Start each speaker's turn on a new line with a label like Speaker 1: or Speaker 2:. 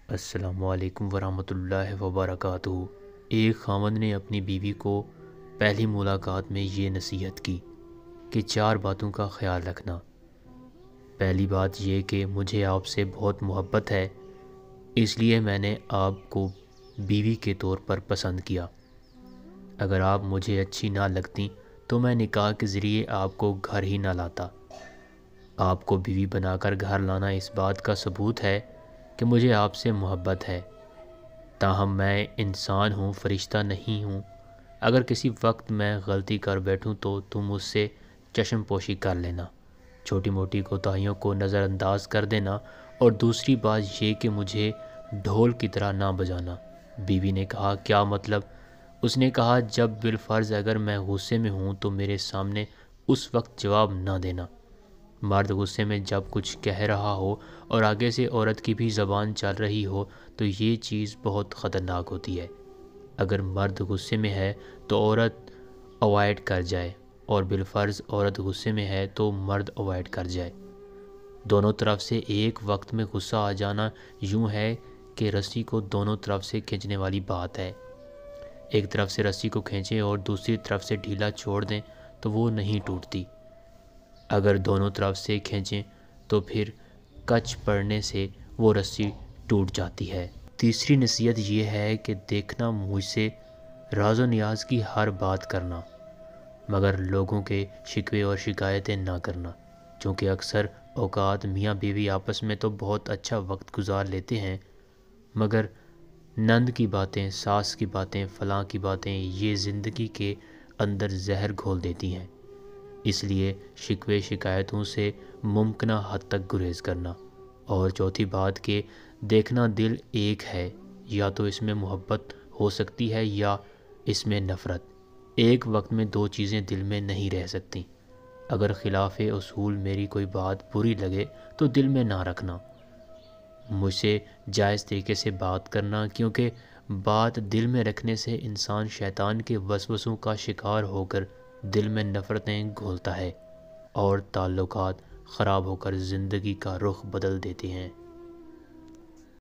Speaker 1: السلام علیکم ورحمۃ اللہ وبرکاتہ۔ ایک خاوند نے اپنی بیوی کو پہلی ملاقات میں یہ نصیحت کی کہ 4 باتوں کا خیال رکھنا۔ پہلی بات یہ کہ مجھے آپ سے بہت محبت ہے، اس لیے میں نے آپ کو بیوی کے طور پر پسند کیا۔ اگر آپ مجھے اچھی نہ لگتیں تو میں نکاح کے ذریعے آپ کو گھر ہی نہ لاتا۔ آپ کو بیوی بنا کر گھر لانا اس بات کا ثبوت ہے کہ مجھے آپ سے محبت ہے۔ تاہم میں انسان ہوں، فرشتہ نہیں ہوں۔ اگر کسی وقت میں غلطی کر بیٹھوں تو تم اس سے چشم پوشی کر لینا، چھوٹی موٹی کوتاہیوں کو نظر انداز کر دینا، اور دوسری بات یہ کہ مجھے ڈھول کی طرح نہ بجانا۔ بیوی نے کہا، کیا مطلب؟ اس نے کہا، جب بالفرض اگر میں غصے میں ہوں تو میرے سامنے اس وقت جواب نہ دینا۔ مرد غصے میں جب کچھ کہہ رہا ہو اور آگے سے عورت کی بھی زبان چل رہی ہو تو یہ چیز بہت خطرناک ہوتی ہے۔ اگر مرد غصے میں ہے تو عورت اوائڈ کر جائے، اور بالفرض عورت غصے میں ہے تو مرد اوائڈ کر جائے۔ دونوں طرف سے ایک وقت میں غصہ آ جانا یوں ہے کہ رسی کو دونوں طرف سے کھینچنے والی بات ہے۔ ایک طرف سے رسی کو کھینچیں اور دوسری طرف سے ڈھیلا چھوڑ دیں تو وہ نہیں ٹوٹتی۔ اگر دونوں طرف سے کھینچیں تو پھر کچ پڑنے سے وہ رسی ٹوٹ جاتی ہے۔ تیسری نصیحت یہ ہے کہ دیکھنا مجھ سے راز و نیاز کی ہر بات کرنا، مگر لوگوں کے شکوے اور شکایتیں نہ کرنا، چونکہ اکثر اوقات میاں بیوی آپس میں تو بہت اچھا وقت گزار لیتے ہیں، مگر نند کی باتیں، ساس کی باتیں، فلاں کی باتیں یہ زندگی کے اندر زہر گھول دیتی ہیں۔ اس لیے شکوے شکایتوں سے ممکنہ حد تک گریز کرنا۔ اور چوتھی بات کہ دیکھنا دل ایک ہے، یا تو اس میں محبت ہو سکتی ہے یا اس میں نفرت۔ ایک وقت میں 2 چیزیں دل میں نہیں رہ سکتی۔ اگر خلاف اصول میری کوئی بات بری لگے تو دل میں نہ رکھنا، مجھ سے جائز طریقے سے بات کرنا، کیونکہ بات دل میں رکھنے سے انسان شیطان کے وسوسوں کا شکار ہو کر دل میں نفرتیں گھولتا ہے اور تعلقات خراب ہو کر زندگی کا رخ بدل دیتے ہیں۔